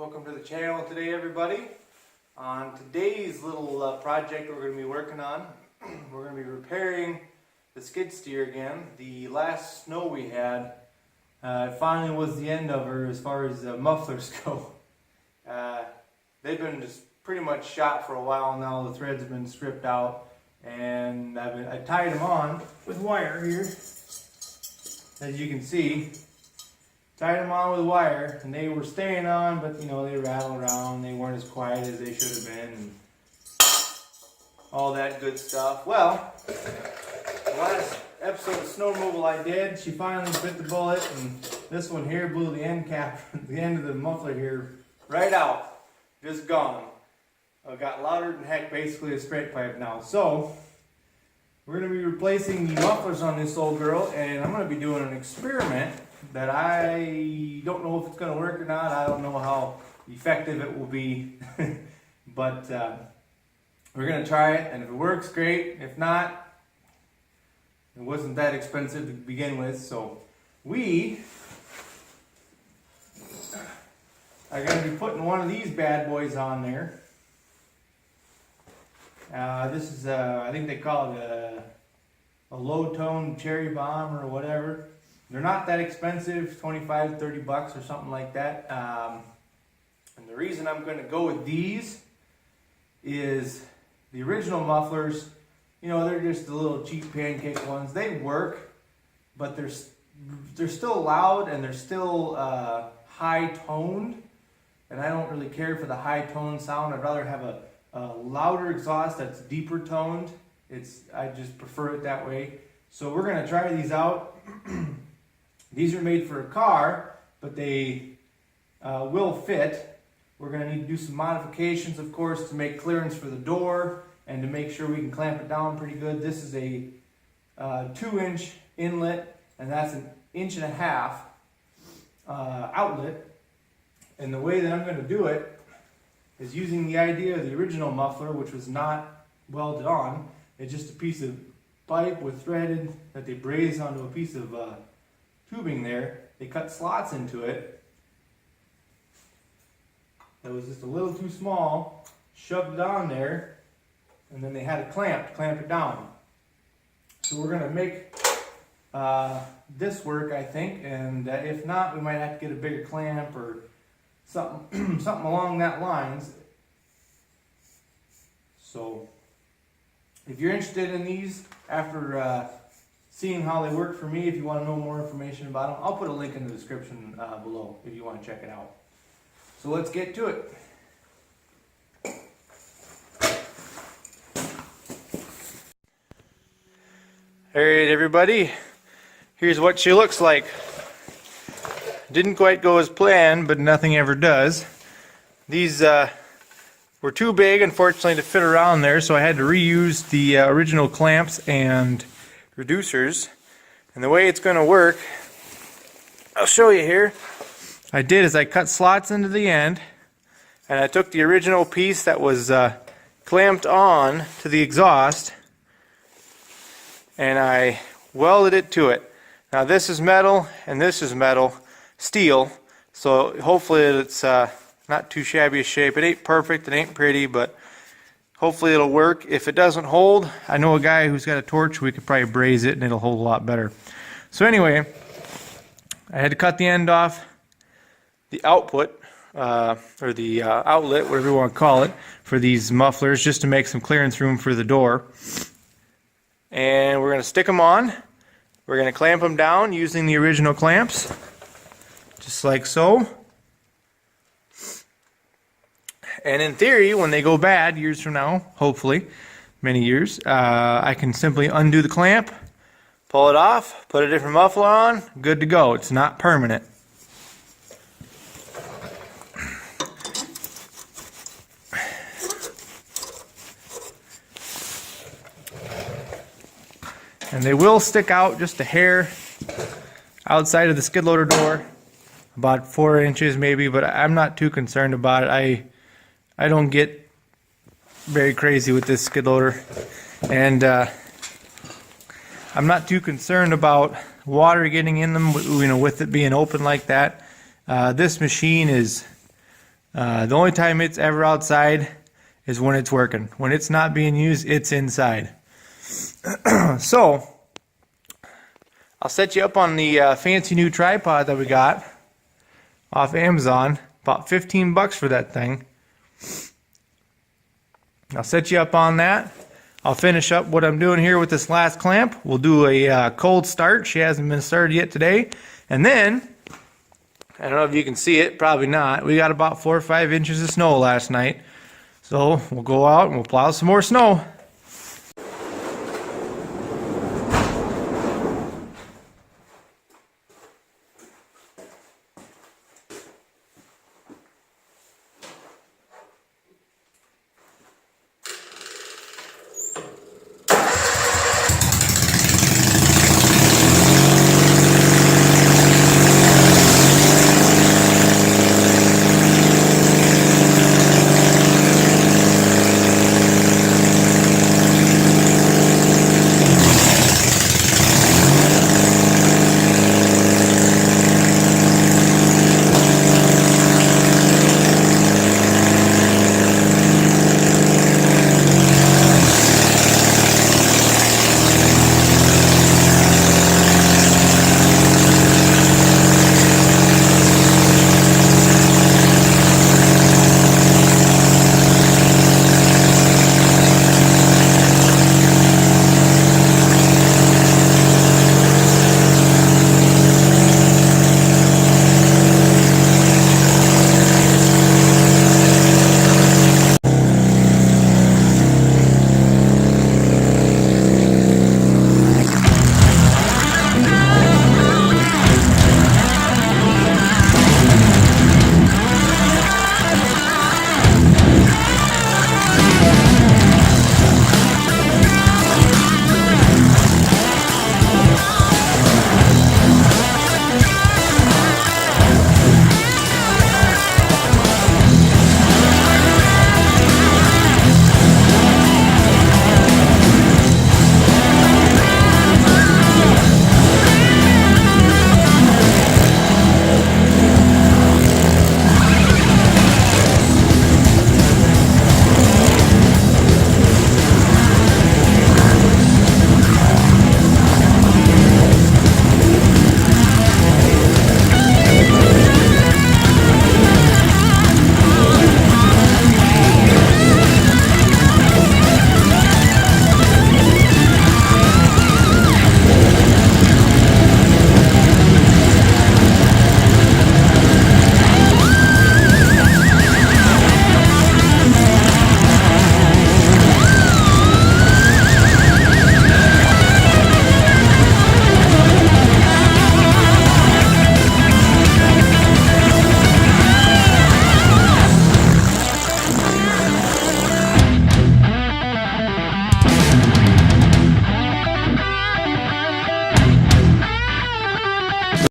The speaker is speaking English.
Welcome to the channel today, everybody. On today's little project we're going to be working on, we're going to be repairing the skid steer again. The last snow we had, it finally was the end of her as far as mufflers go. They've been just pretty much shot for a while now. The threads have been stripped out, and I tied them on with wire here, as you can see. Tied them on with wire, and they were staying on, but you know, they rattle around. They weren't as quiet as they should have been, and all that good stuff. Well, the last episode of snow removal I did, she finally bit the bullet, and this one here blew the end cap, the end of the muffler here, right out. Just gone. Got louder than heck, basically a straight pipe now. So, we're going to be replacing the mufflers on this old girl, and I'm going to be doing an experiment that I don't know if it's going to work or not. I don't know how effective it will be, but we're going to try it, and if it works, great. If not, it wasn't that expensive to begin with, so we are going to be putting one of these bad boys on there. This is, I think they call it a low-tone cherry bomb or whatever. They're not that expensive, 25 to 30 bucks or something like that. And the reason I'm going to go with these is the original mufflers, you know, they're just the little cheap pancake ones. They work, but they're still loud, and they're still high-toned. And I don't really care for the high-toned sound. I'd rather have a louder exhaust that's deeper toned. I just prefer it that way. So we're going to try these out. These are made for a car, but they will fit. We're going to need to do some modifications, of course, to make clearance for the door and to make sure we can clamp it down pretty good. This is a 2-inch inlet, and that's an 1.5 inch outlet. And the way that I'm going to do it is using the idea of the original muffler, which was not welded on. It's just a piece of pipe with threaded that they braze onto a piece of tubing there. They cut slots into it. That was just a little too small, shoved it on there, and then they had it clamped, it down. So we're going to make this work, I think, and if not, we might have to get a bigger clamp or something, something along that lines. So, if you're interested in these, after seeing how they work for me, if you want to know more information about them, I'll put a link in the description below if you want to check it out. So let's get to it. Alright, everybody, here's what she looks like. Didn't quite go as planned, but nothing ever does. These were too big, unfortunately, to fit around there, so I had to reuse the original clamps and reducers. And the way it's going to work, I'll show you here. I did is I cut slots into the end, and I took the original piece that was clamped on to the exhaust, and I welded it to it. Now this is metal, and this is metal, steel, so hopefully it's not too shabby a shape. It ain't perfect, it ain't pretty, but hopefully it'll work. If it doesn't hold, I know a guy who's got a torch, we could probably braze it and it'll hold a lot better. So anyway, I had to cut the end off the output, or the outlet, whatever you want to call it, for these mufflers, just to make some clearance room for the door. And we're going to stick them on. We're going to clamp them down using the original clamps, just like so. And in theory, when they go bad years from now, hopefully, many years, I can simply undo the clamp, pull it off, put a different muffler on, good to go. It's not permanent. And they will stick out just a hair outside of the skid loader door, about 4 inches maybe, but I'm not too concerned about it. I don't get very crazy with this skid loader, and I'm not too concerned about water getting in them, you know, with it being open like that. This machine is The only time it's ever outside is when it's working. When it's not being used, it's inside. So, I'll set you up on the fancy new tripod that we got off Amazon. About 15 bucks for that thing. I'll set you up on that. I'll finish up what I'm doing here with this last clamp. We'll do a cold start. She hasn't been started yet today. And then, I don't know if you can see it, probably not. We got about 4 or 5 inches of snow last night. So we'll go out and we'll plow some more snow.